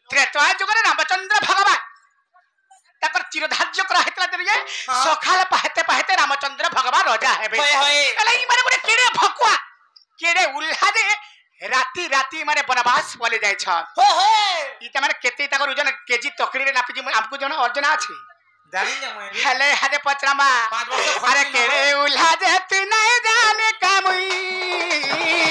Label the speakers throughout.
Speaker 1: त्रेता जुगरे रामचंद्र भगवान ताकर चिरधार्य करा हेतला दरिए सखाल पाहते पाहते रामचंद्र भगवान राजा हेबे एला ई माने गोटे केड़े भकुआ केड़े उल्हा दे राती राती माने वनवास बोले जाय छ
Speaker 2: हो हो
Speaker 1: ई त माने केते ताकर ओजन केजी तकड़ी रे नापी हमको जण अर्जना अछि
Speaker 2: जानी न मैं
Speaker 1: हेले हदे पचरामा
Speaker 2: 5 वर्ष
Speaker 1: अरे केड़े उल्हा दे तू नहीं जाने कामुई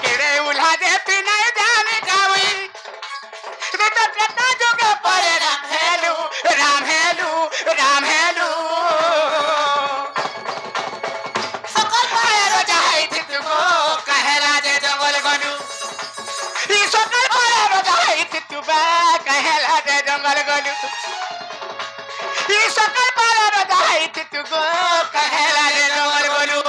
Speaker 1: केड़े उल्हा दे तू नहीं जाने कामुई तो त्रेता जुग पर राम हेलू सकल पाए रोजा है तुको कहला दे जंगल गनु ई सकल पाए रोजा है तुबा कहला दे जंगल गनु ई सकल पाए रोजा है तुको कहला दे जंगल गनु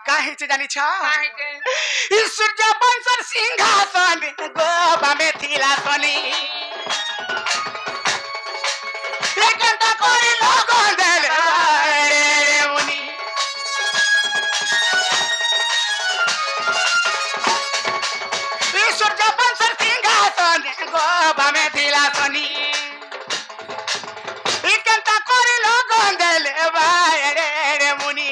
Speaker 1: काहे से जानी छ ई सूर्य वंशर सिंहासन गोबा में थिला सनी लेकिन त कोई लोगन देल रे मुनि ई सूर्य वंशर सिंहासन गोबा में थिला सनी लेकिन त कोई लोगन देल रे मुनि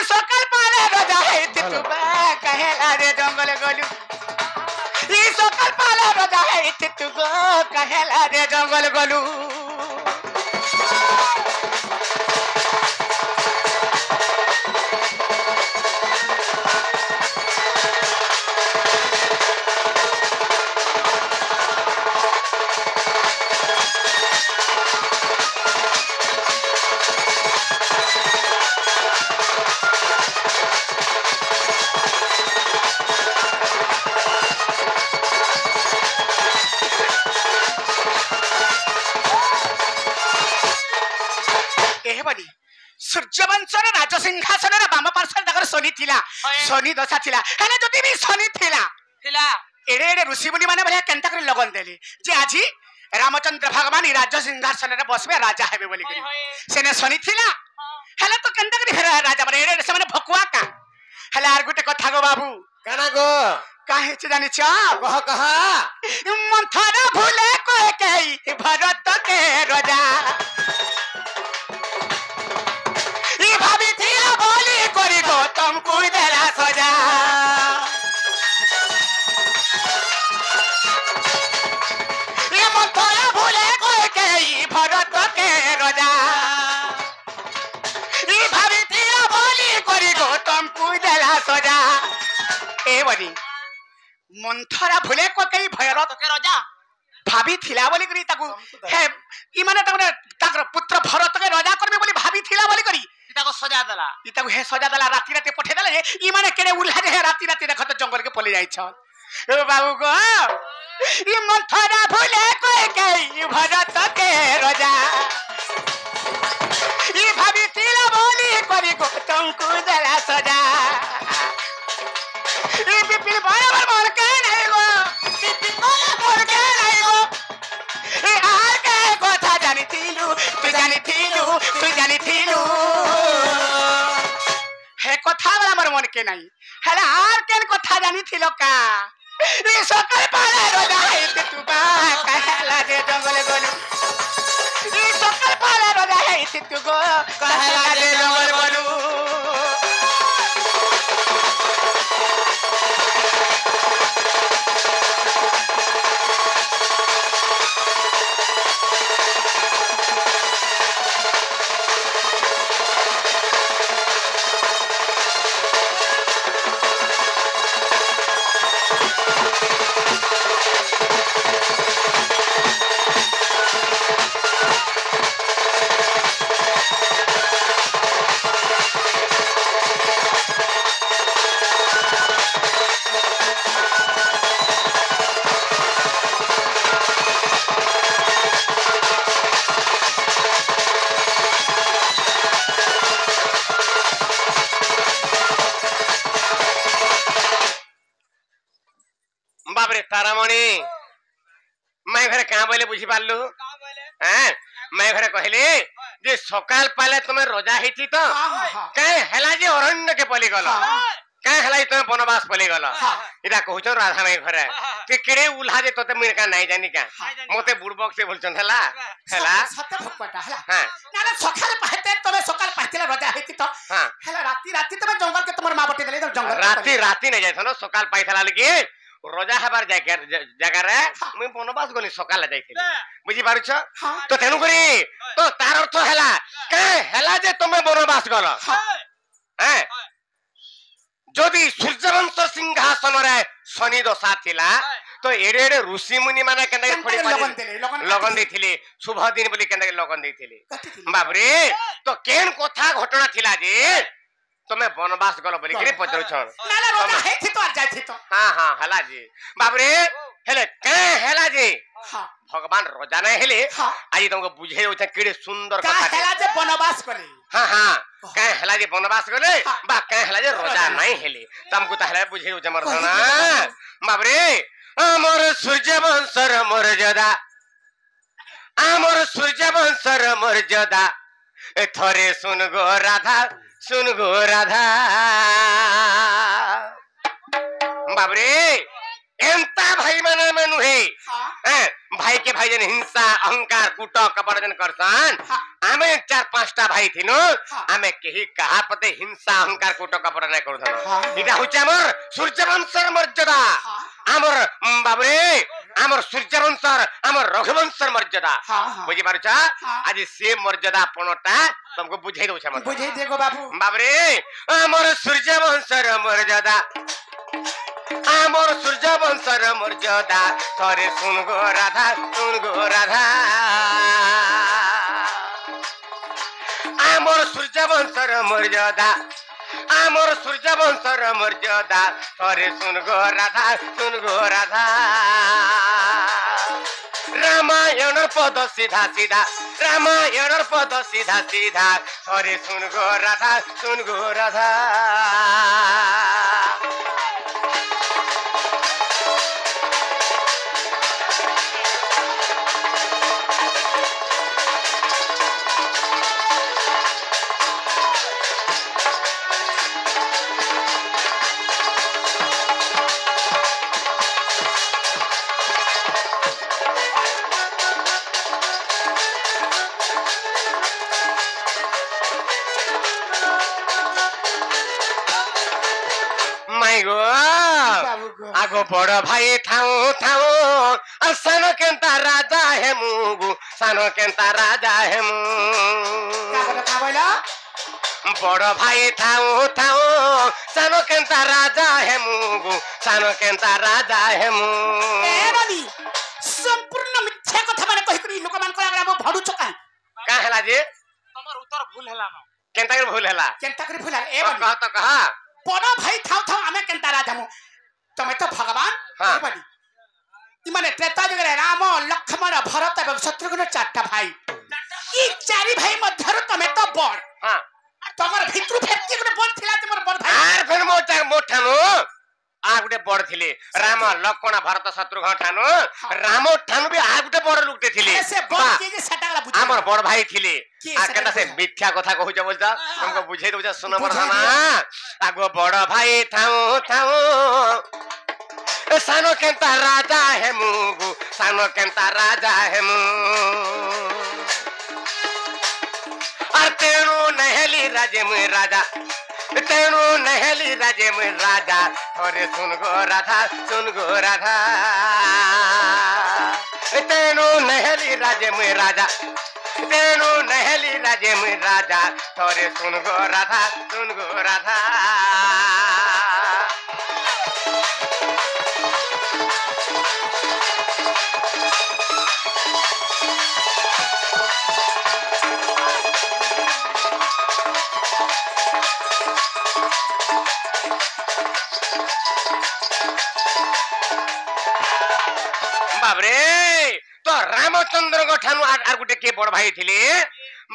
Speaker 1: सकल पाले रोजा है तुबा कहला रे जंगल गलू ई सकल पाले रोजा है तुगो कहला रे जंगल गलू सूर्यवंशर राजसिंहासन बाम पार्श्व तकर शनि थिला शनि दशा थिला हेले जति भी शनि थिला एड़े एड़े ऋषि मुनि माने भले केनता कर लगन देली जे आजी रामचंद्र भगवान ई राज्य सिंहासन रे बसबे राजा हेबे बोली करी सेने शनि थिला हेले तो केनता कर फेर राजा माने एड़े से माने भकुआ का हेले आर गुटे कथा गो बाबू
Speaker 2: गाना गो
Speaker 1: काहे से जानि छ
Speaker 2: कह
Speaker 1: मंथरा भूले कोई कई भरत के राजा भाभी थी बोली करी गौतम को देला सजा ये मंथरा भूले कोई कई भरत के राजा ये भाभी थी बोली करी गौतम को देला सजा ए बनी मंथरा भूले को कई भरत के राजा भाभी थिला बोली करी ताकू हे ई माने ताकर पुत्र भरत के राजा करबे बोली भाभी थिला बोली करी इताको सजा दला इताको हे सजा दला राती राती पठे दला ई माने केड़े उल्हा जे राती राती देखत जंगल के पले जाई छ ओ बाबू गो ई मंथरा भूले कोई कई भरत के राजा ई भाभी थिला बोली करी गौतम को दला सजा ई बिपिन बराबर मन के नहीं गो बिपिन बराबर के नहीं गो ए आर के कथा जानी थिलु तू जानी थिलु हे कथा वाला मोर मन के नहीं हेला आर केन कथा जानी थिलो का ई सकल पाले रोजा है तू बा कहला दे जंगल गलू ई सकल पाले रोजा है तू गो कहला दे जंगल गलू
Speaker 3: बाबरे तारामणि मैं घरे कहाँ बोले बुझी पारलु हैं मैं घरे कहले जे सकाल पाले तुम्हें रोजा हेती तो काहे हला जे अरण्य के पली गल काहे हला तुम्हें वनवास पली गल इदा कहउछन राधा माई घरे के केड़े उल्हा जे तोते मुई का नाही जानी का मोते बुड़बक से बोलछन हला हला
Speaker 1: सत्य भक्कटा हला
Speaker 3: हां
Speaker 1: नाले सकाल पाते तमे सकाल पातेला रोजा हेती तो
Speaker 3: हां
Speaker 1: हला राती तमे जंगल के तमर मां बटे देले जंगल
Speaker 3: राती नहीं जाइथन सकाल पाइथला लगी रोजा हबार जगह रे मुई वनवास गली सकाल जाइथिली बुझी पारुछ तो तेनु करी तो तार अर्थ हला के हला जे तमे वनवास गल हैं जदि सूर्यवंश सिंहासन रे शनि दशा थिला तो एडे एडे ऋषि मुनि माने केने खड़ी लगन देथिले शुभ दिन बोली केने लगन देथिले बाप रे तो केन कथा घटना थिला जे तमे वनवास गल बोली के पचरु छन
Speaker 1: नाला रोजा हेती तो आ जाइथि तो
Speaker 3: हां हला जी बाप रे हेले के हेला जी
Speaker 1: हां
Speaker 3: भगवान रोजा नै हेले आज तुमको बुझे होता केडे सुंदर
Speaker 1: का
Speaker 3: कथा
Speaker 1: हेला जे वनवास कले
Speaker 3: हां का हेला जे वनवास गले बा का हेला जे रोजा नै हेले तुमको त हेला बुझे होता मर्दना बाप रे अमर सूर्य वंशर मर्यादा अमर सूर्य वंशर मर्यादा थरे सुन गो राधा सुन गो राधा बाप रे एंता भाई माने मनु है भाई के भाई जन हिंसा अहंकार कुट कपट जन करसन आमे 4-5टा भाई थिनो आमे केही कहा पते हिंसा अहंकार कुट कपट नै करथन इटा होचे हमर सूर्यवंशर मर्यादा हमर बाबरे हमर सूर्यवंशर हमर रघुवंशर मर्यादा बुझी पारुछ आज से मर्यादा पणटा तुमको बुझाई दउ छ
Speaker 1: बुझाई देगो बाबू
Speaker 3: बाबरे हमर सूर्यवंशर मर्यादा आमर सूर्य वंशर मर्यादा थरे सुन गो राधा सुन गो राधा आमर सूर्य वंशर मर्यादा आमर सूर्य वंशर मर्यादा थरे सुन गो राधा सुन गो राधा रामायण पद सीधा सीधा रामायण पद सीधा सीधा थरे सुन गो राधा सुन गो राधा आगो बड़ भाई थाऊ थाऊ सानो केंता राजा है मुगु सानो केंता राजा है मु बड़ भाई थाऊ थाऊ सानो केंता राजा है मुगु सानो केंता राजा है मु
Speaker 1: ए बाली संपूर्ण मिथ्या कथा माने कहि करी लोक मान को आगरा भडु चका
Speaker 3: का हला जे
Speaker 2: तमर उत्तर भूल हला न
Speaker 3: केंता के भूल हला
Speaker 1: ए बाली
Speaker 3: कह तो कहा
Speaker 1: बड़ भाई थाऊ थाऊ आमे केंता राजा मु तमे तो भगवान ए बाली इ माने त्रेता जगरे राम लक्ष्मण भरत एवं शत्रुघ्न 4टा भाई इ 4 भाई मध्यरु तमे तो बड़
Speaker 3: हां
Speaker 1: तमर भितरु फेक्ति गुटे बड़ थिला तमर बड़ भाई
Speaker 3: आर फेर मोठानु आ गुटे बड़ थिले राम लक्ष्मण भरत शत्रुघ्न ठानु राम ठानु भी आ गुटे बड़ लुकते थिले
Speaker 1: ऐसे बड़ के जे सटाला बुझ
Speaker 3: हमर बड़ भाई थिले आ केना से मिथ्या कथा कहू छ बोलता हमको बुझाई दउ छ सुन मरना आगो बड़ भाई थाऊ थाऊ सानो केंता राजा है मुगु सानो केंता राजा है मु और तेणु नहली राजे मु राजा तेणु नहली राजे मु राजा थोरे सुन गो राधा सुन गो राधा तेणु नहली राजे मु राजा तेणु नहली राजे मु राजा थोरे सुन गो राधा सुन गो राधा बाबरे तो रामचंद्र को ठानु आर गुटे के बड़ भाई थिले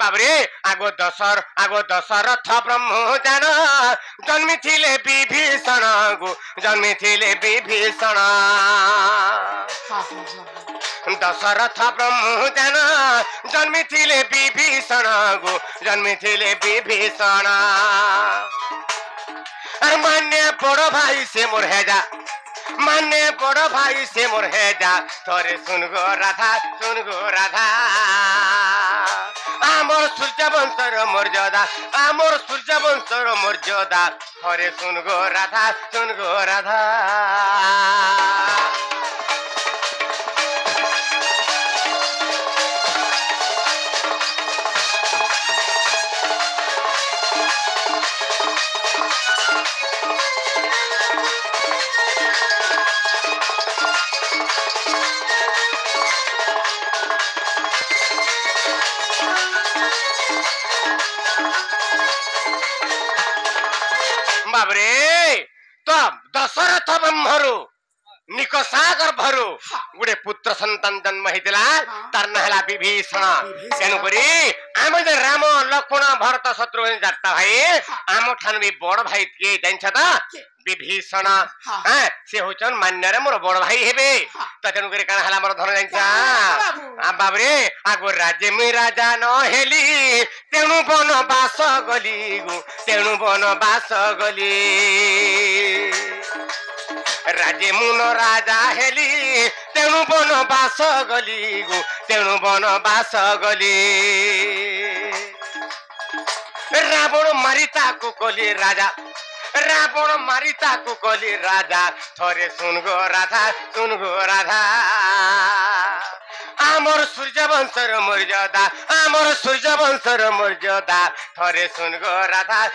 Speaker 3: बाबरे आगो दशरथ ब्रह्मचान जन्मिथिले विभीषण गो जन्मिथिले विभीषण दशरथ ब्रह्मजन जन्मिथिले विभीषण गो जन्मिथिले विभीषण मान्य बड़ भाई से मोर हेजा मान्य बड़ भाई से मोर हेजा थोरे सुन गो राधा आमर सूर्य वंशर मर्यादा आमर सूर्य वंशर मर्यादा थोरे सुन गो राधा बाबरे तो दशरथ ब्रह्मरु निकसागर भरु गुडे पुत्र संतान जन्म हेतिला तार ना हला विभीषण तेनु करी आम जे राम लक्ष्मण भरत शत्रुघ्न जाता भाई आम ठान भी बड़ भाई के जानिछ त विभीषण हां से होचन मान्य रे मोर बड़ भाई हेबे त तेनु करी कान हला मोर धन जानिछ आ बाबरे आगो राज्य में राजा न हेली तेनु बन बास गली गु तेनु बन बास गली राजे मुन राजा हेली तेणु बन बास गली गो तेणु बन बास गली रावण मारिता को कली राजा रावण मारिता को कली राजा थोरे सुन गो राधा आमर सूर्य वंशर मर्यादा आमर सूर्य वंशर मर्यादा थोरे सुन गो राधा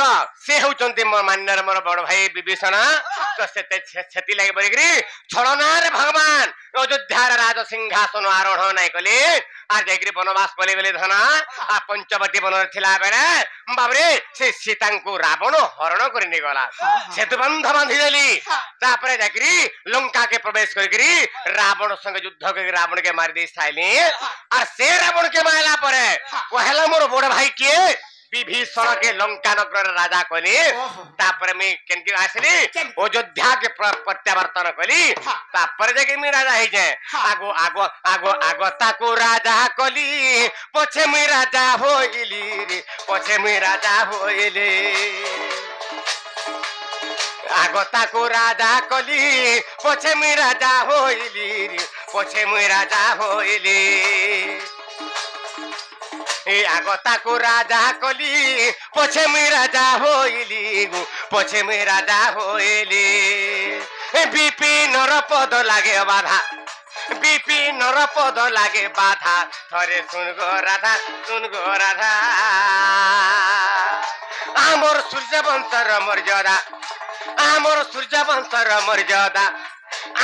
Speaker 3: तो से होचंती मोर मान्यर मोर बड़ भाई विभीषण तो सेति लागि बरिगरी छळनार भगवान अयोध्या राज सिंहासन आरोहण नै कले आ जयगिरी वनवास पले गले धन आ पंचवटी वन थिला बेरे बाबरे से सीता को रावण हरण करने गला सेतु बंध बांधी देली तापरे जयगिरी लंका के प्रवेश करगिरी रावण संग युद्ध करके रावण के मार दी साइली आ से रावण के मारला परे कहला मोर बड़ भाई के विभीषण के लंका नगर राजा कली तापर में केनके आसली अयोध्या के प्रत्यावर्तन कली तापर जके मी राजा हे जे आगो आगो आगो आगो ताको राजा कली पछे मी राजा होइली रे पछे मी राजा होइले आगो ताको राजा कली पछे मी राजा होइली रे पछे मी राजा होइले ए आगता को राजा कली पछे मी राजा होइली गो पछे मी राजा होइली ए बीपी नरपद लागे बाधा बीपी नरपद लागे बाधा थरे सुन गो राधा आमर सूर्य वंशर मर्यादा आमर सूर्य वंशर मर्यादा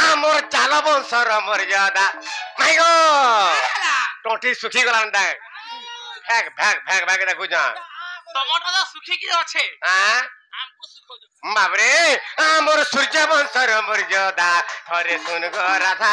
Speaker 3: आमर चाल वंशर मर्यादा माइगो टोटी सुखी गलान दा भाग भाग भाग भाग देखो जा
Speaker 2: टमाटर दा सुखी की আছে
Speaker 3: हां
Speaker 2: हमको सुखो
Speaker 3: बाबरे आमर सूर्य वंशर मर्यादा थरे सुन गो राधा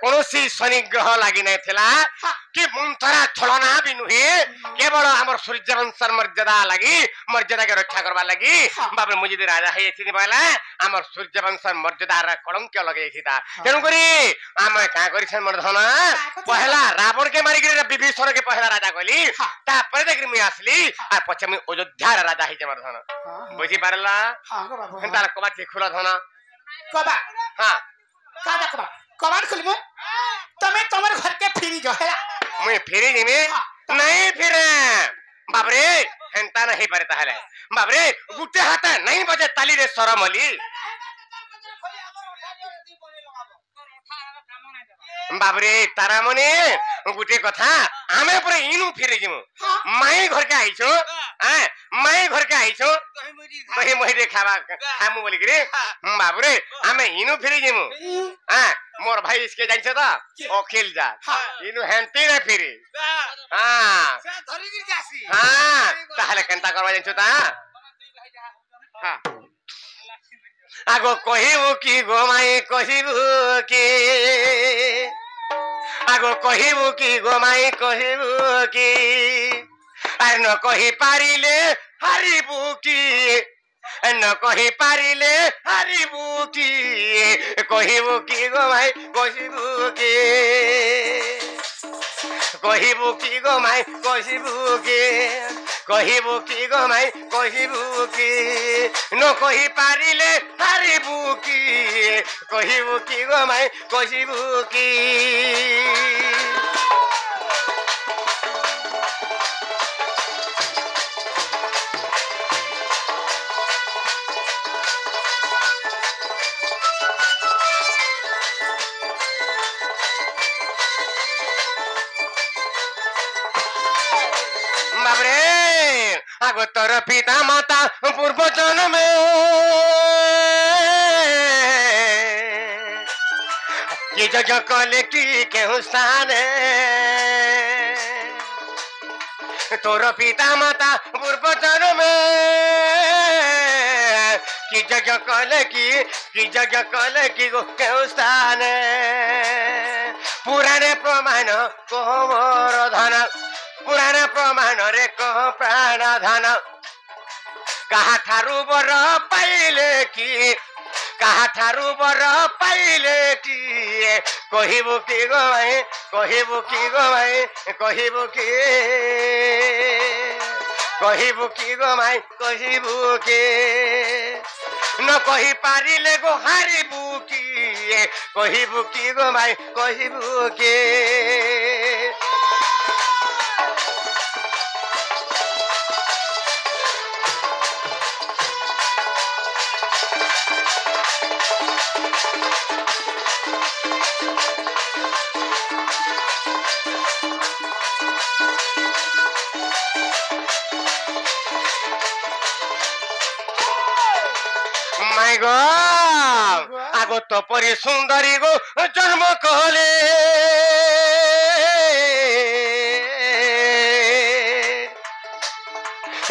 Speaker 3: कौनसी शनि ग्रह लगी नहीं थिला कि मुंथरा छलना भी नुहे केवल हमर सूर्य वंशर मर्यादा लगी मर्यादा के रक्षा करबा लगी बाबे मुझे राजा है एथि बाला हमर सूर्य वंशर मर्यादा रा कलंक लगे थिता तेनु करी हम का करी छ मर्धना पहला रावण के मारी के विभीषण के पहला राजा कहली ता पर देखि मी असली आ पछे मी अयोध्या राजा है मर्धना बुझी पारला हां गो बाबू तार कबा के खुला धना
Speaker 1: कबा
Speaker 3: हां
Speaker 1: कादा कबा कबाड़ खुलबो तमे तमर घर के फिरी जो है
Speaker 3: मुई फेरी जिमे नहीं फिरे बाबरे हेंता नहीं पारे ताहले बाबरे गुटे हाथ नहीं बजे ताली रे सरमली बाबरे तारा मने गुटे कथा आमे पर इनु फिरे जिमु माई घर के आइछो हां माई घर के आइछो कहि मोहि खावा खामु बोली रे बाबरे आमे इनु फिरे जिमु हां मोर भाई इसके जाइछे त अखिल जा इनु हेंती रे फिरे हां
Speaker 2: से धरि गिर जासी
Speaker 3: हां ताहले केनता करबा जाइछो ता हां आगो कहिबु की गोमाई कहिबु की आगो कहिबु की गोमाई कहिबु की आर न कहि पारिले हारिबु की न कहि पारिले हारिबु की कहिबु की गोमाई कहिबु की कहिबु की गोमाई कहिबु की कहिबु की गोमाई कहिबु की न कहि पारिले हारिबु की कहिबु की गोमाई कहिबु की बाबरे आगो तोर पिता माता पूर्व जन्म कि जग कले की केहू स्थान तोर पिता माता पूर्व जन्म कि जग कले की जग कले की केहू स्थान पुराणे प्रमाण कोमर धन पुराण प्रमाण रे कह प्राण धन कहा ठारू बर पाइले की कहा ठारू बर पाइले की कहिबु की गोमाई कहिबु की गोमाई कहिबु की कहिबु की गोमाई कहिबु की न कहि पारिले गो हारिबु की कहिबु की गोमाई कहिबु की माय गॉड आगो तो परी सुंदरी गो जन्म कहले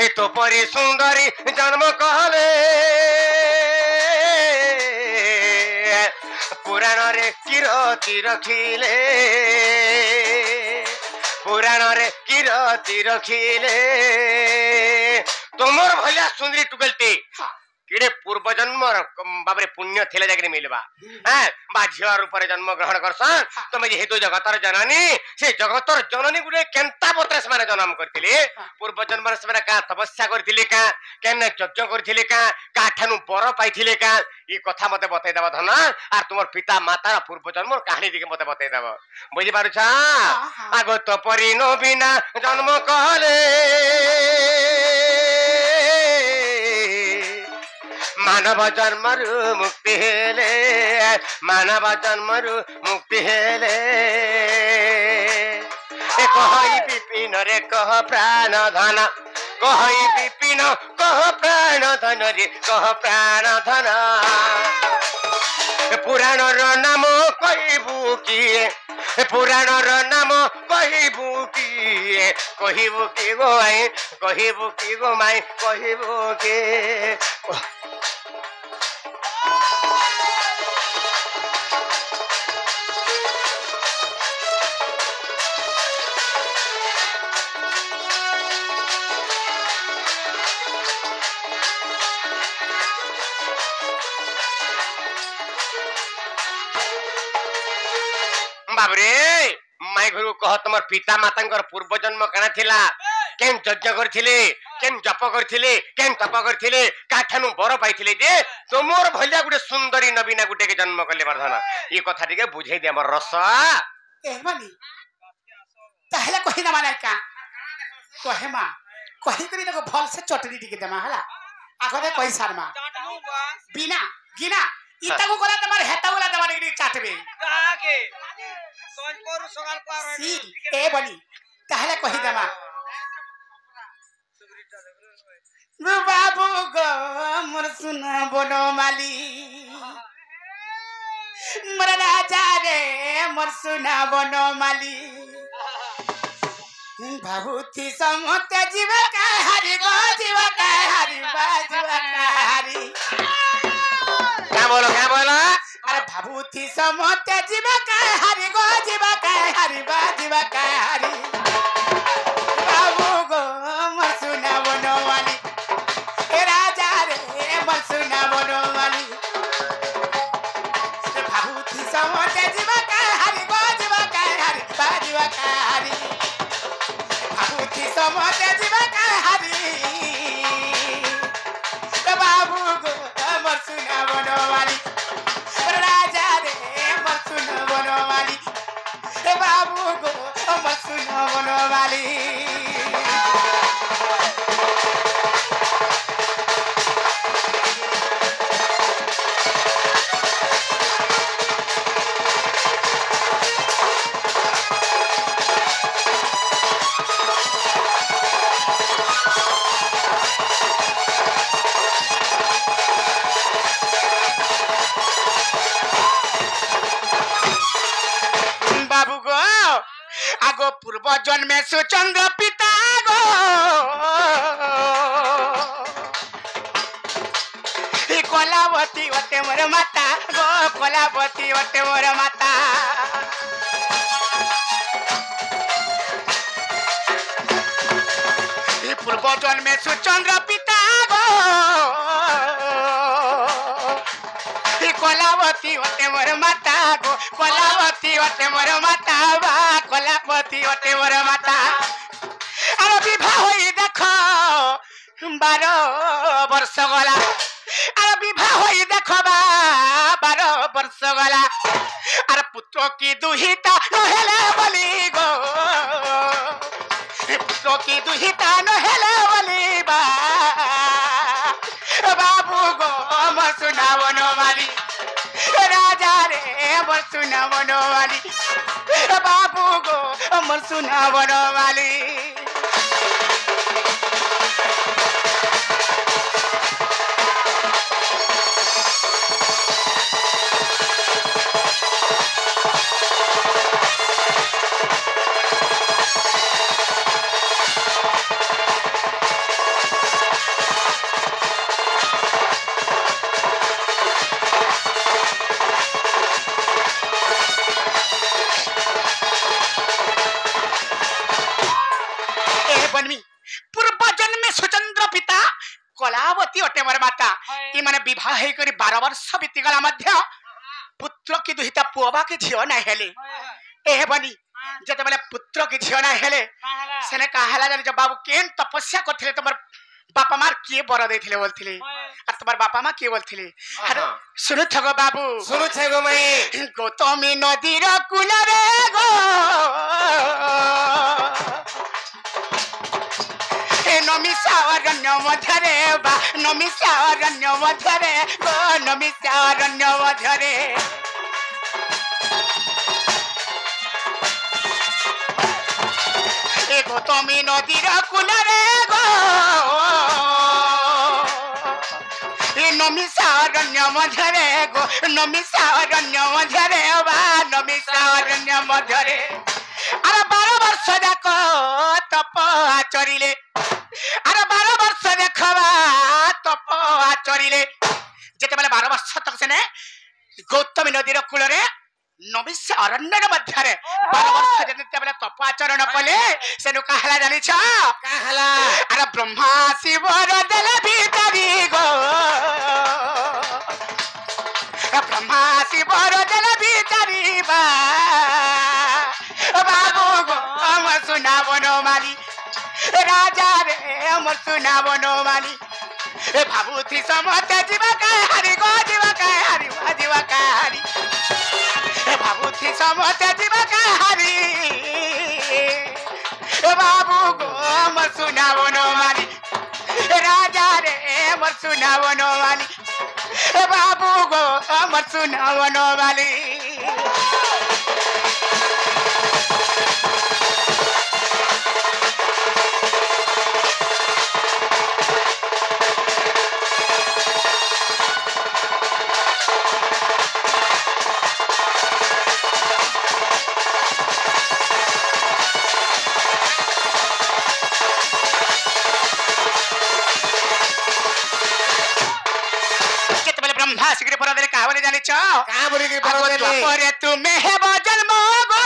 Speaker 3: ए तो परी सुंदरी जन्म कहले पुराण रे किरती रखिले पुराण रे किरती रखिले तुमर भलिया सुंदरी टुकलती किड़े पूर्व जन्म बाबरे पुण्य थिले जाकरी मिलबा हैं बा झिया रूप रे जन्म ग्रहण करसन तमे जेहेतु जगतर जननी से जगतर जननी गुडे केनता बतरे से माने जन्म करथिले पूर्व जन्म से माने का तपस्या करथिले का केने यज्ञ करथिले का काठनु बर पाइथिले का ई कथा मते बतै देबा धन आ तुमर पिता माता पूर्व जन्म कहानी दिके मते बतै देबा बुझि पारु छ आगो तो परि नो बिना जन्म कहले मानव जन्मरु मुक्ति हेले मानव जन्मरु मुक्ति हेले कहि विपिन रे कह प्राण धन कहि विपिन कह प्राण धन रे कह प्राण धन पुराण र नाम कहिबु की पुराण र नाम कहिबु की गो आई कहिबु की गो माई कहिबु की बाबरे माई घरु कह तुम पिता माता पूर्व जन्म कणा थिला केन यज्ञ करथिले केन जप करथिले केन तप करथिले काठनु बर पाइथिले जे तुमर भलिया गुटे सुंदरी नबीना गुटे के जन्म कले वर्धन ई कथा टिके बुझाई दे हमर रस
Speaker 1: ए बनी ताहले कहि ना माने का कहे मा कहि करी देखो भल से चटनी टिके देमा हला आगरे कहि सारमा बिना गिना इता को गला तमार हेता गला तमार टिके चाटबे
Speaker 2: काके सोन पर सगाल पार
Speaker 1: सी ए बनी ताहले कहि देमा बाबू गो मोर सुना बनो माली मोर राजा रे मोर सुना बनो माली बाबू थी समते जीव का हरि गो जीव का हरि बाजीव का हरि
Speaker 3: क्या बोलो
Speaker 1: अरे बाबू थी समते जीव का हरि गो जीव का हरि बाजीव का हरि बाबू गो मोर सुना बनो माली राजा रे मोर सुना बनो माली बाबू थी समते जीव का हरि गो जीव का हरि बाजीव का हरि बाबू समते जीव का हरि बाबू गो मोर सुना बनो माली राजा रे मोर सुना बनो माली बाबू गो मोर सुना बनो माली आगो पूर्व जन्मे सुचंद्र पिता गो कलावती वटे मोर माता गो कलावती वटे मोर माता पूर्व जन्मे सुचंद्र पिता गो कलावती वटे मोर माता गो कलावती वटे मोर माता बा कलावती वटे मोर माता अरे विवाह होई देखो 12 वर्ष गला अरे विवाह होई देखो 12 वर्ष गला अरे पुत्र की दुहिता नहेले बोली गो पुत्र की दुहिता नहेले बोली बाबू गो मोर सुना बनो माली राजा रे मोर सुना बनो माली बाबू गो मोर सुना बनो माली पूर्व जन्म सुचंद्र पिता कलावती अटे मोर माता ई माने विवाह हे करी 12 वर्ष बीती गला मध्य पुत्र की दुहिता पुअबा के झियो ना हेले ए बनी जते बेले पुत्र की झियो ना हेले सेने काहला जाने जब बाबू केन तपस्या करथिले तमर बापा मार के बर देथिले बोलथिले आ तमर बापा मा के बोलथिले अरे सुनु थगो बाबू
Speaker 3: सुनु छगो मई
Speaker 1: गौतमी नदी र कुलरे गो नमिषारण्य मध्यरे बा नमिषारण्य मध्यरे गो नमिषारण्य मध्यरे ए गौतमी नदीर कूलरे गो ए नमिषारण्य मध्यरे गो नमिषारण्य मध्यरे बा नमिषारण्य मध्यरे अरे 12 वर्ष जाक तप आचरिले अरे 12 वर्ष देखबा तप आचरिले जेते बेले 12 वर्ष तक सेने गौतमी नदीर कूलरे नमिष अरण्य मध्यरे 12 वर्ष जेते बेले तप आचरण कले सेनु कहला जानि छ कहला अरे ब्रह्मा शिव देले भीतरी गो ब्रह्मा शिव देले भीतरी बा बाबू गो हम सुना बनो माली राजा रे हम सुना बनो माली ए भाबुथी समते जीवा का हरि गो जीवा का हरि जीवा का हरि ए भाबुथी थी समते जीवा कहानी बाबू गो मर सुनावो नो माली राजा रे मर सुनावो नो माली बाबू गो मर सुनावो नो माली भाषिक परादरे कहा बोले जाने छो
Speaker 3: का बोली के परादरे
Speaker 1: परे तुमे हे जन्म गो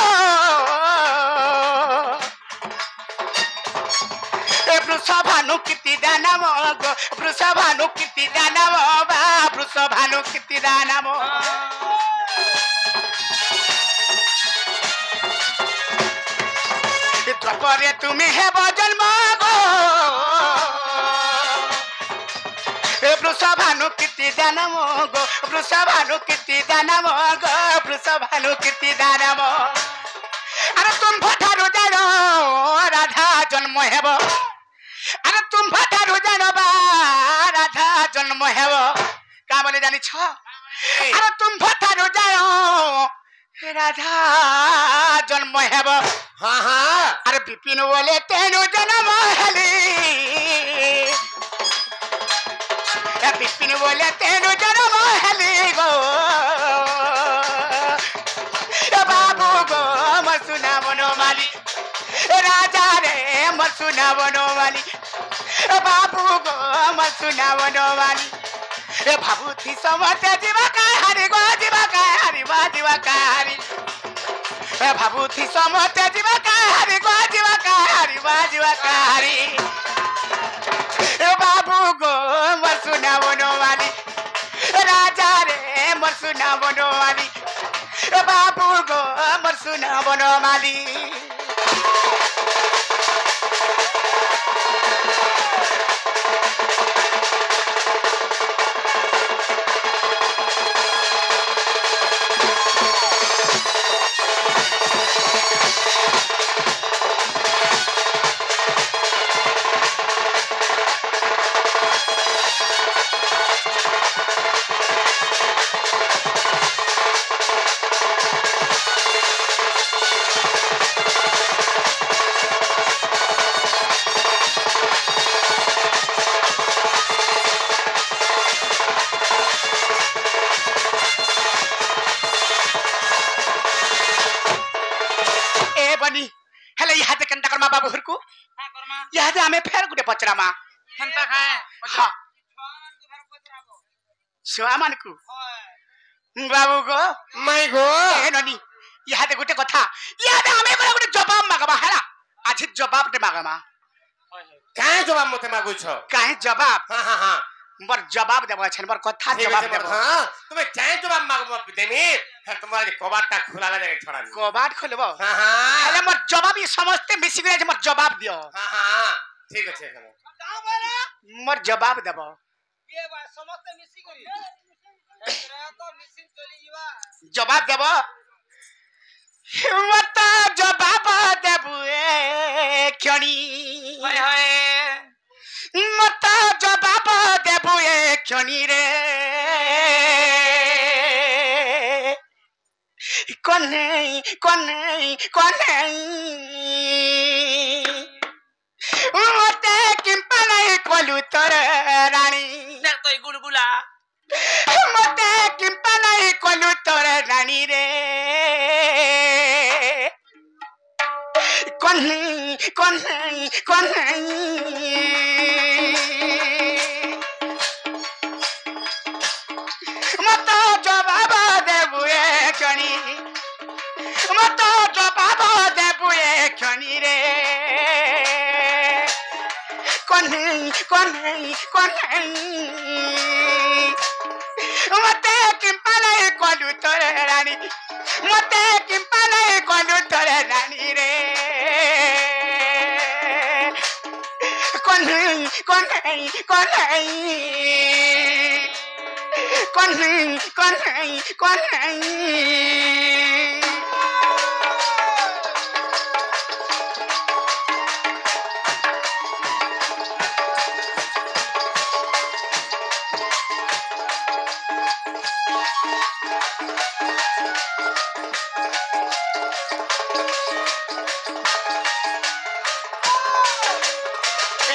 Speaker 1: ए वृषभानु कीर्ति दानव गो वृषभानु कीर्ति दानव बा वृषभानु कीर्ति दानव परे तुमे हे जन्म गो वृषभानु कीर्ति दानव गो वृषभानु कीर्ति दानव गो वृषभानु कीर्ति दानव अरे तुम भठारु जानो राधा जन्म हेब अरे तुम भठारु जानो बा राधा जन्म हेब का बोले जानी छ अरे तुम भठारु जानो राधा जन्म हेब
Speaker 3: हां हां
Speaker 1: अरे विपिन बोले तेनु जन्म हेली विपिन बोले तेनु जन्म हेली गो बाबू गो मसुना बनो माली राजा रे मसुना बनो माली बाबू गो मसुना बनो माली भाबू थी समते जीवा का हरि गो जीवा का हरि बा जीवा का हरि भाबू थी समते जीवा का हरि गो जीवा का हरि बा जीवा का हरि बाबू गो मसुना बनो वाली राजा रे मसुना बनो वाली बाबू गो मसुना बनो वाली बाबू हरकू यहाँ हमें फेर गुटे पचरा मा
Speaker 2: हंता खाए
Speaker 1: हाँ छुआ मान को बाबू को
Speaker 3: माय गो
Speaker 1: ए ननी यहाँ गुटे कथा यहाँ हमें बड़ा गुटे जवाब मागबा हैला आज जवाब दे मागमा
Speaker 3: काहे जवाब मते मागु छ
Speaker 1: काहे जवाब
Speaker 3: हां हां हां
Speaker 1: बर जवाब देबो छन बर कथा जवाब देबो
Speaker 3: हां तुम्हें काहे जवाब मागबो देमी तुम्हारे कबाटटा खुलाला जाके छोड़ा
Speaker 1: कबाट खोलबो
Speaker 3: हां हां
Speaker 1: अरे मोर जवाब ये समझते मिसी गरे मोर जवाब दियो
Speaker 3: हां हां ठीक है
Speaker 2: का बोला
Speaker 1: मोर जवाब देबो
Speaker 2: ये बा समझते मिसी करी तो मिसिन चली जीवा
Speaker 1: जवाब देबो मत जवाब देबो ए क्षणी
Speaker 2: हाय हाय
Speaker 1: मत जवाब देबो ए क्षणी रे कने मते किंपा नहीं कोलू तोर रानी
Speaker 2: देख तो गुलगुला
Speaker 1: मते किंपा नहीं कोलू तोर रानी रे कने मत जवाब देबो ए क्षणी मत जवाब देबो ए क्षणी रे कने मते किंपा नहीं कोलू तोर रानी मते किंपा नहीं कोलू तोर रानी रे कने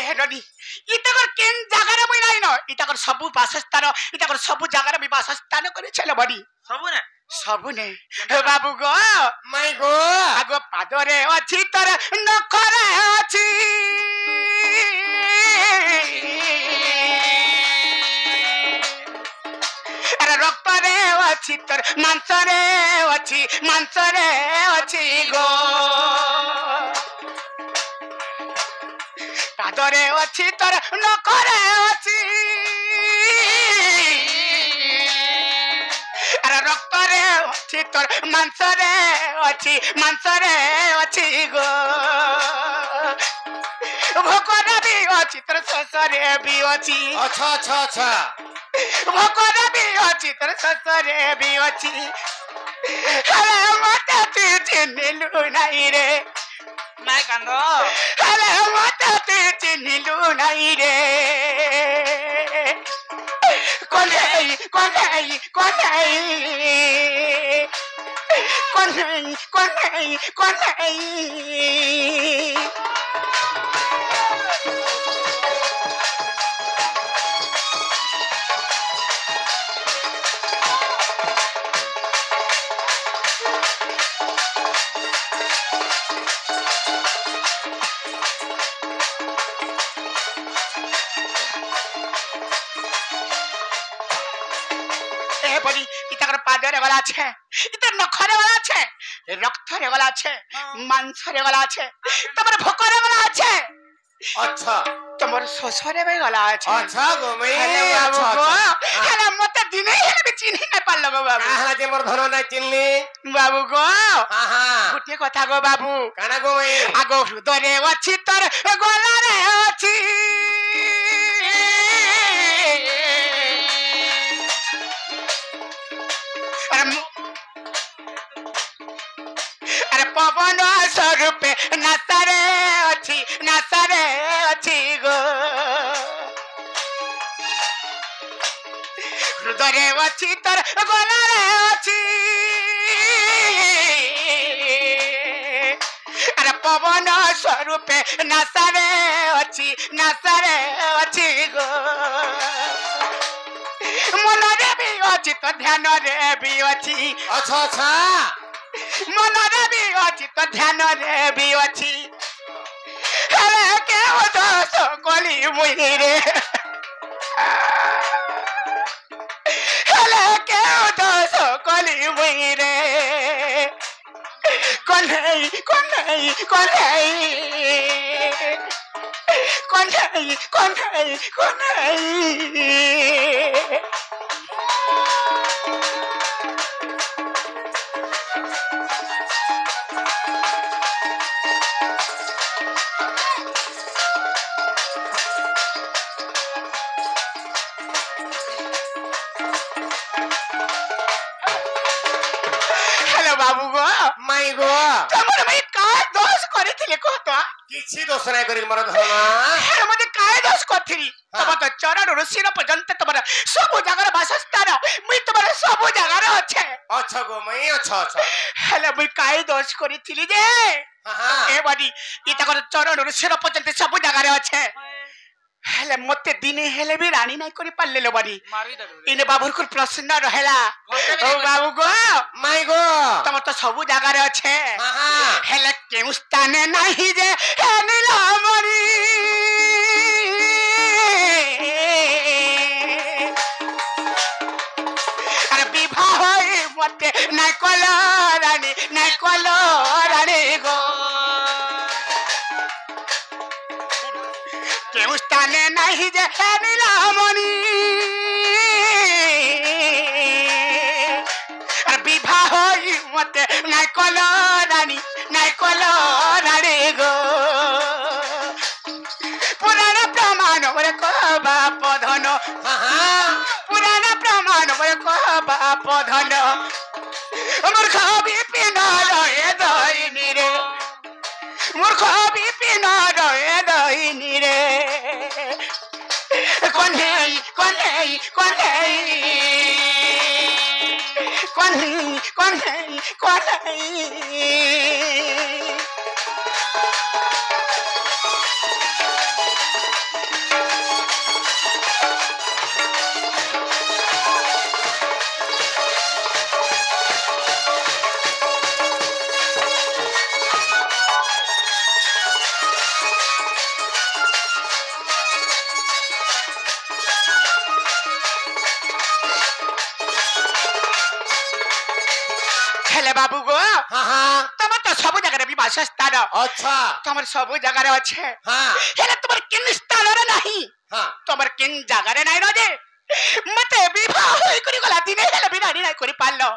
Speaker 1: हेलनी इताकर केन जगह रे मुई नाही न इताकर सबु बासस्थान इताकर सबु जगह रे मी बासस्थान करे छले बडी
Speaker 2: सबु ने
Speaker 1: सबु ने हे बाबू गो
Speaker 3: माई गो
Speaker 1: आगो पादरे अछि तर नखरे अछि अरे रक्त रे अछि तर मांस रे अछि गो पादरे अछि तर नखरे अछि अरे रक्त रे अछि तर मांस रे अछि गो भोकरा भी अछि तर ससरे भी अछि
Speaker 3: अच्छा अच्छा अच्छा
Speaker 1: भोकरा भी अछि तर ससरे भी अछि अरे मते तू चिन्हिलु नाही रे
Speaker 2: নাই কান্দ
Speaker 1: अरे मते तू चिन्हिलु नाही रे कोन ए बड़ी इताकर पादरे वाला छे इतर नखरे वाला छे रक्तरे वाला छे मांसरे वाला छे तमर भोकरे वाला छे
Speaker 3: अच्छा
Speaker 1: तमर ससरे में वाला छे
Speaker 3: अच्छा गो मई
Speaker 1: अरे बाबू गो अरे मते दिने हेले भी चिन्हि नै पाल गो बाबू
Speaker 3: आहा जे मोर धन नै चिन्हली
Speaker 1: बाबू गो
Speaker 3: हां हां
Speaker 1: गुटे कथा गो बाबू
Speaker 3: काना गो मई
Speaker 1: आगो हृदय अछि तर गला रे अछि अरे पवन स्वरूप नसरे अछि गो हृदय अछि तर गला रे अछि अरे पवन स्वरूप नसरे अछि गो मन रे भी अछि तो ध्यान रे भी अछि
Speaker 3: अच्छा अच्छा
Speaker 1: मन रे भी अछि तो ध्यान रे भी अछि अरे के दोष कोली मुई रे अरे के दोष कोली मुई रे कोन हेलो बाबू गो
Speaker 3: माई गो
Speaker 1: तमर भाई का दोष करथिले कहतो
Speaker 3: किछि दोष नै करी मोर धन
Speaker 1: हे मते काय दोष करथिली तब तो चरण ऋषिर पर्यंत तमर सब जगह वासस्थान मुई तमर सब जगह अच्छे
Speaker 3: अच्छा गो मई अच्छा अच्छा
Speaker 1: हेले मुई काय दोष करथिली जे
Speaker 3: हां
Speaker 1: ए बाडी इ तकर चरण ऋषिर पर्यंत सब जगह अच्छे हेले मते दिने हेले भी रानी नै करी पाले लो बाडी
Speaker 2: मारी दे
Speaker 1: इने बाबुर को प्रश्न रहेला ओ बाबू गो
Speaker 3: माई गो
Speaker 1: तम तो सब जगह रे अच्छे
Speaker 3: हां
Speaker 1: हेले केउ स्थाने नाही जे हे नीलामणि अरे विवाह होई मते नै कलो रानी गो केउ स्थाने नाही जे हे नीलामणि अरे विवाह होई मते नै कलो रानी गो पुराण प्रमाण बरे कहबा पधन पुराण प्रमाण बरे कहबा पधन मूर्ख विपिन रहे दैनी रे मूर्ख विपिन रहे दैनी रे बाबू गो
Speaker 3: हाँ हाँ
Speaker 1: तुम तो सब जगह विवाह स्थान
Speaker 3: अच्छा
Speaker 1: तुम सब जगह अच्छे
Speaker 3: हाँ
Speaker 1: हेले तुम किन स्थान नहीं
Speaker 3: हाँ
Speaker 1: तुम किन जगह नहीं न जे मते विवाह होई करी गला दिने हेले भी नहीं करी पालो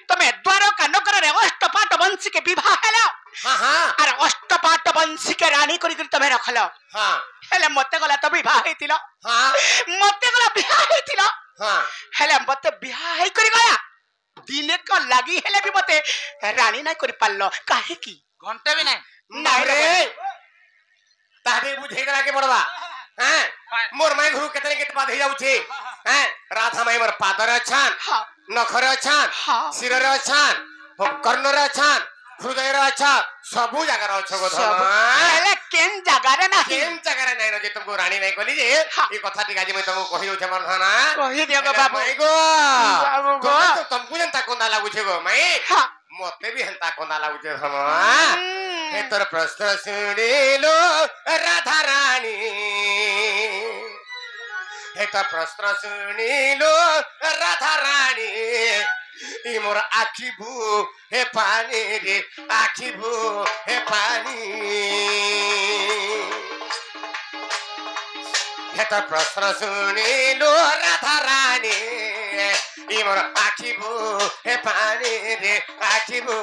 Speaker 1: तुम द्वारका नगर रे अष्टपाट वंशी के विवाह हेला
Speaker 3: हाँ हाँ
Speaker 1: अरे अष्टपाट वंशी के रानी करी तुम रखलो
Speaker 3: हाँ
Speaker 1: हेले मते गला तो विवाह हेतिलो
Speaker 3: हाँ
Speaker 1: मते गला विवाह हेतिलो
Speaker 3: हाँ
Speaker 1: हेले मते विवाह हे करी गया दिने को लागी हेले भी मते रानी नहीं करी पालो काहे की
Speaker 2: घंटे भी नहीं
Speaker 1: नहीं रे
Speaker 3: ताहे बुझे गला के बड़वा हैं मोर माई घरु केतने के बाद हे जाउ छे हैं राधा माई मोर पादर अछान
Speaker 1: हां
Speaker 3: नखर अछान
Speaker 1: हाँ।
Speaker 3: सिर अछान कर्ण अछान हृदय अच्छा सबु जगह अच्छो गो
Speaker 1: हेले केन जगह रे नाही
Speaker 3: केन जगह नै जे तुमको रानी नै कहली जे
Speaker 1: हाँ।
Speaker 3: ई कथा टिका जे मैं तुमको कहि दउ छ मरधाना
Speaker 1: कहि दियो गो बाबू
Speaker 3: गो
Speaker 1: बाबू गो
Speaker 3: तो तुमको जनता कोंदा लागु छे गो मैं
Speaker 1: हां
Speaker 3: मते भी हंता कोंदा लागु छे हम हे तोर प्रश्न सुनिलो राधा रानी हे तोर प्रश्न सुनिलो राधा रानी ई मोर आखी भू हे पानी रे आखी भू हे पानी हे तो प्रश्न सुनिलो राधा रानी ई मोर आखी भू हे पानी रे आखी भू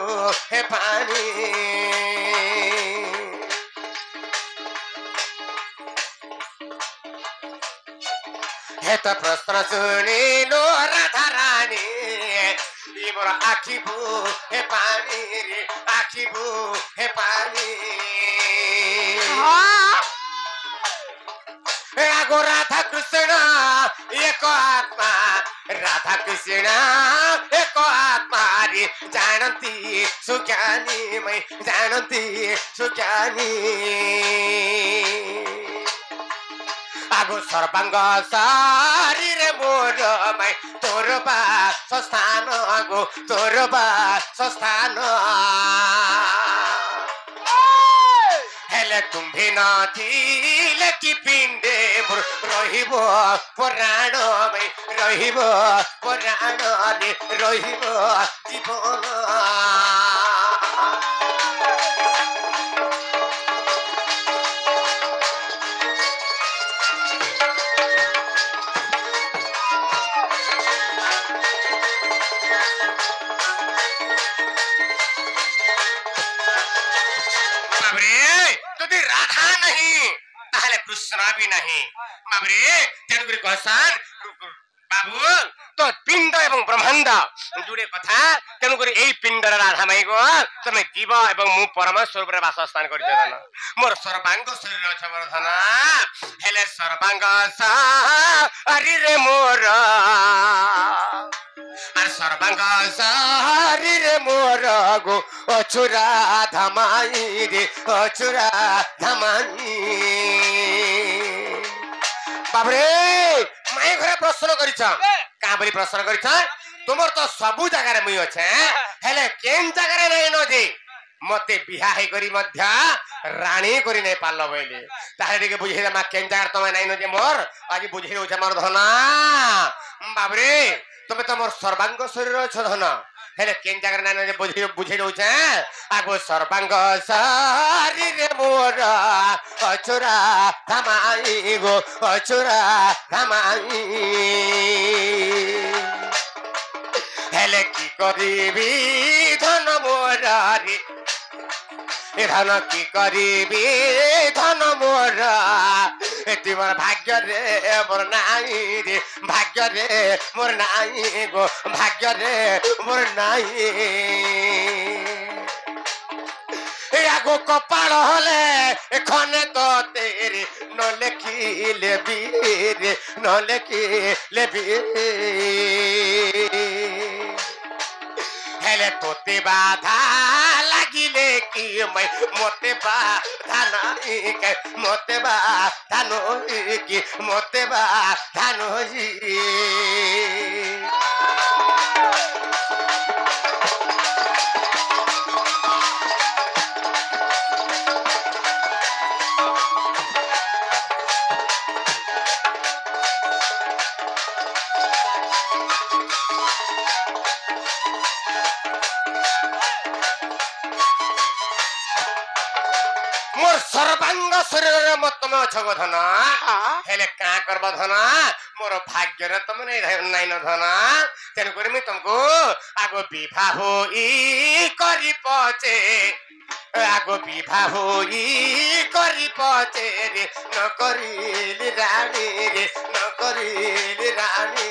Speaker 3: हे पानी हे तो प्रश्न सुनिलो राधा रानी मोर आखी भू हे पानी रे आखी भू हे पानी आगो राधा कृष्ण एक आत्मा राधा कृष्ण एक आत्मा रे जानती सुज्ञानी मैं जानती सुज्ञानी आगो सर्वांग सारी रे मोर मैं तोर बा स्थान आगो तोर बा स्थान हेले तुम्भी नथिले कि पिंडे मोर रहिबो पुराण मैं रहिबो पुराण रे रहिबो जीवन राधा नहीं ताहले कृष्ण भी नहीं बाबरे तेनुगुरी कहसान बाबू तो पिंड एवं ब्रह्मांड जुड़े कथा तेनुगुरी एई पिंड राधा माई गो तमे जीव एवं मु परम स्वरूप रे वासस्थान करिते न मोर सर्वांग शरीर छ वर्धना हेले सर्वांग सारी रे मोर আর সর্বাঙ্গ সারি রে মোর গো অচুরা ধামাই রে অচুরা ধামাই বাবরে মাই ঘরে প্রশ্ন করিছ কা বলি প্রশ্ন করিছ তোমার তো সবু জায়গায় মুই আছে হেলে কেন জায়গায় নাই ন যে মতে বিহা হে করি মধ্য রানী করি নাই পারল বইলে তাহলে টিকে বুঝাই দে মা কেন জায়গায় তুমি নাই ন যে মোর আজ বুঝাই দউছ মোর ধনা বাবরে তুমি তো মোর সর্বাঙ্গ শরীর অছ ধন হেলে কেন জায়গায় নাই যে বুঝাই দউছ আগো সর্বাঙ্গ শরীর মোর অচুরা ধামাই গো অচুরা ধামাই হেলে কি করিবি ধন মোর রে ধন কি করিবি ধন মোর তোমার ভাগ্য রে মোর নাই রে ভাগ্য রে মোর নাই গো ভাগ্য রে মোর নাই আগো কপাল হলে এখানে তো তেরে ন লেখিলে বীর ন লেখিলে বীর হেলে তোতে বাধা লাগিলে কি মই মতে বাধা নাই কে মতে বাধা নই কি মতে বাধা নই सर्वांग शरीर मत तुम अछगो धन
Speaker 1: हाँ
Speaker 3: हेले का करब धन मोर भाग्य रे तुम नहीं न धन तेन करी मैं तुमको आगो विवाह होई करी पचे आगो विवाह होई करी पचे रे न करिली रानी रे न करिली रानी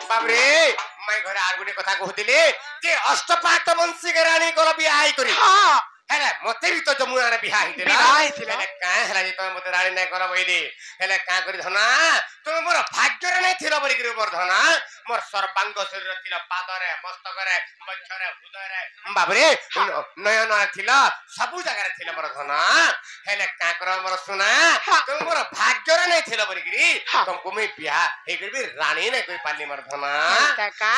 Speaker 3: बाबरे मैं घर आर गुटे कथा कहूतिली जे अष्टपाट वंशी के रानी को बियाह करी
Speaker 1: हाँ
Speaker 3: हेले मते भी तो जमुना रे बियाह हितेला
Speaker 1: बियाह हितेला।
Speaker 3: हेले का हेला जे तुम मते रानी नै कर बइली हेले का करी धना तुम मोर भाग्य रे नै थिलो बली करी मोर धना मोर सर्वांग शरीर थिला पाद रे मस्तक रे वक्ष रे हृदय रे बाबरे नयन थिला सब जगह रे थिला मोर धना हेले का कर मोर सुना तुम मोर भाग्य रे नै थिलो बली करी तुमको मैं बियाह हे करी रानी नै कोई पाली मोर धना
Speaker 1: का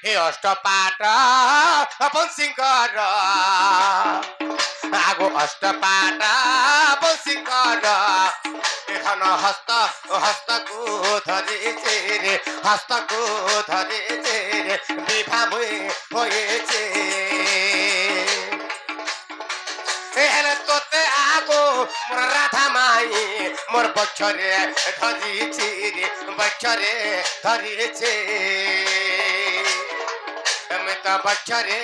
Speaker 3: हे अष्टपाट अपन सिंकर आगो अष्टपाट अपन सिंकर धन हस्त हस्त को धरेছে रे हस्त को धरेছে रे विवाह হয়েছে हेले तोते आगो मोर राधा माई मोर बक्षरे धरिছে रे बक्षरे धरिছে मैं तो बक्षरे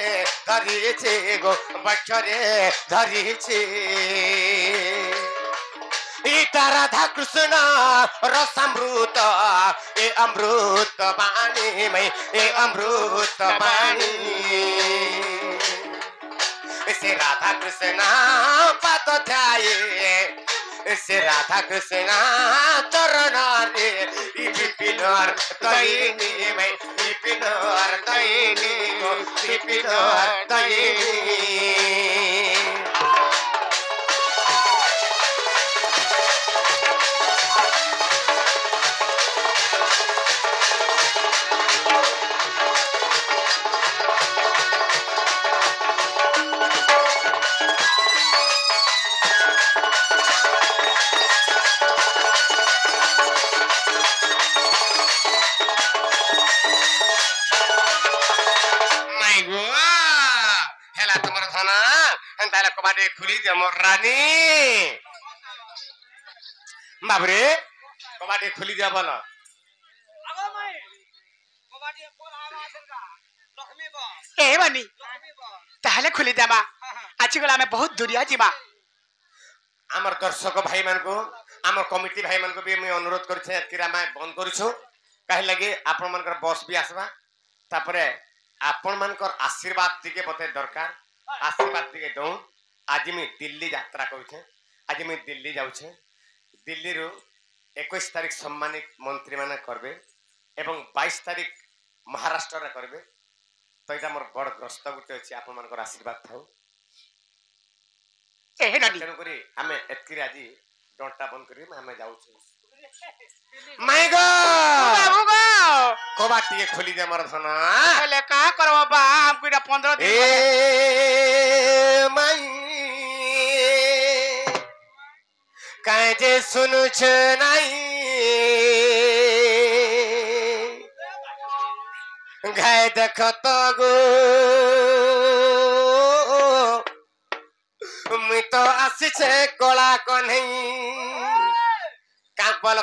Speaker 3: धरिছে गो बक्षरे धरिছে इता राधा कृष्ण रसामृत ए अमृत पानी में ए अमृत पानी से राधा कृष्ण पद ध्याये से राधा कृष्ण चरण रे विपिनर दयनी में विपिनर दयनी विपिनर दयनी कबाड़ी खुली दे मोर रानी बाबरे कबाड़ी खुली दे बोलो
Speaker 2: आगो मैं कबाड़ी बोल आवा आसेगा लक्ष्मी बा
Speaker 1: ए बनी
Speaker 2: लक्ष्मी बा
Speaker 1: ताहले खुली देमा आछि गला में बहुत दूरिया जिमा
Speaker 3: आमर दर्शक भाई मान को आमर कमिटी भाई मान को भी मैं अनुरोध करछे एतकिरा मैं बंद करछु काहे लगे आपन मानकर बस भी आसबा तापरे आपन मानकर आशीर्वाद टिके पते दरकार आशीर्वाद टिके दऊ आज मैं दिल्ली यात्रा करूछे आज मैं दिल्ली जाऊछे दिल्ली रो 21 तारीख सम्मानित मंत्री माने करबे एवं 22 तारीख महाराष्ट्र रे करबे तो इटा मोर बड़ ग्रस्त गुटे अछि आपन मानकर आशीर्वाद थाउ
Speaker 1: ए ननी
Speaker 3: तेनु करी हमें एतकिरा आज डंटा बंद करी हमें जाऊछे माय गो
Speaker 1: बाबू गो
Speaker 3: कबाटी खोली दे मोर धना
Speaker 1: हेले का करबो बा हम कोइरा 15 दिन
Speaker 3: ए माई काहे जे सुनुछ नाही गाय देखत गो मुई तो आसी छे कला कन्हई का बोल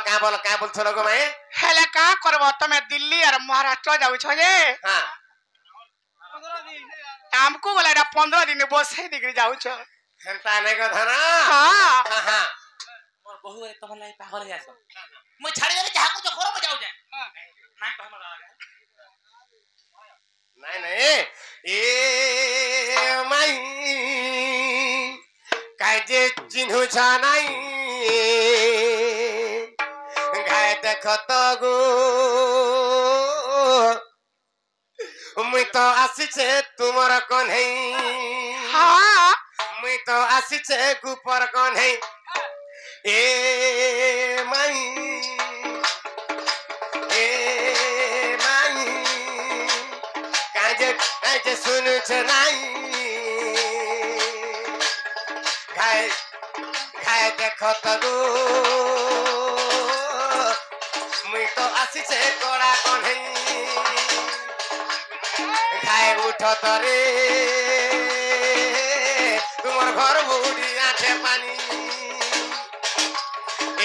Speaker 3: थोड़ा गो मैं
Speaker 1: हेले का करबो तमे दिल्ली और महाराष्ट्र जाउ छ जे
Speaker 3: हां
Speaker 2: 15 दिन
Speaker 1: हमको बोला 15 दिन बसे डिग्री जाउ छ
Speaker 3: हेंता नै गो धना
Speaker 1: हां
Speaker 3: हां हां
Speaker 4: मोर बहु रे तमन लाई पागल हे आसो मु छाड़ी देले जहा को जो करो जाऊ जाए ना कहम लगा
Speaker 3: नहीं ए माई काय जे चिन्हु छ नाही गाय देखत गो मुई तो आसी छे तुमर कन्हई
Speaker 1: हां
Speaker 3: मुई तो आसी छे गुपर कन्हई ए माई काजे सुन छ नाही घाय घाय देखत गो मुई तो आसी छे कोड़ा कन्हई घाय उठत रे তোমার ঘর বুড়ি আছে পানি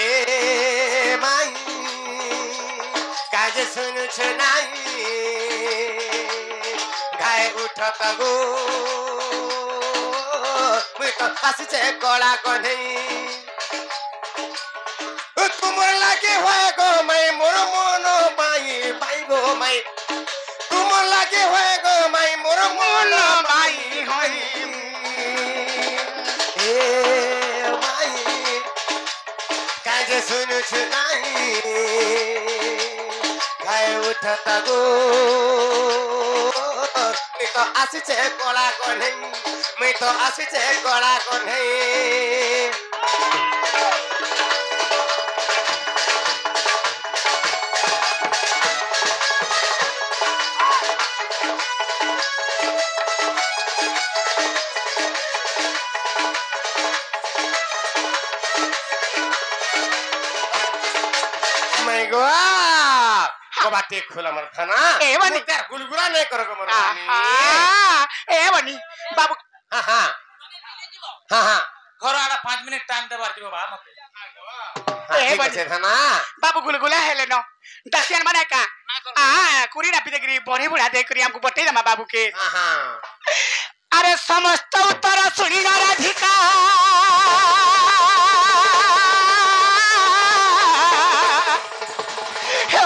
Speaker 3: এ মাই কাজে শুনছ নাই গায়ে উঠত গো মুই তো আসছে কলা কনেই তোমার লাগে হয় গো মাই মোর মন মাই পাই গো মাই তোমার লাগে হয় গো মাই মোর মন মাই হই এ মাই কাজে শুনুছ নাই গায়ে উঠত গো মুই তো আসছে কলা কনেই মুই তো আসছে কলা কনেই मैं गोवा कबाटे खोला मर थाना
Speaker 1: ए बनी
Speaker 3: त्यार गुलगुला नहीं करो को मर
Speaker 1: ए बनी बाबू
Speaker 3: हां हां हां हां
Speaker 4: घर आड़ा 5 मिनिट टाइम देबार दिबो बा मते
Speaker 1: ए बनी
Speaker 3: थाना
Speaker 1: बाबू गुलगुला हेले न दसियन बना का कुरी ना पिते गिरी बड़ी बुढ़ा दे करी हमको बटे दमा बाबू के
Speaker 3: हां हां
Speaker 1: अरे समस्त उत्तर सुनी राधिका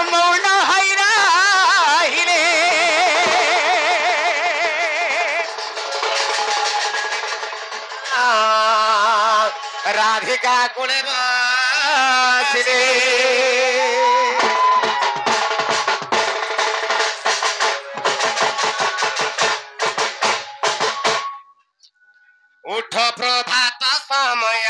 Speaker 1: मौन हैरा हिरे
Speaker 3: राधिका कोले बासरे उठ प्रभात समय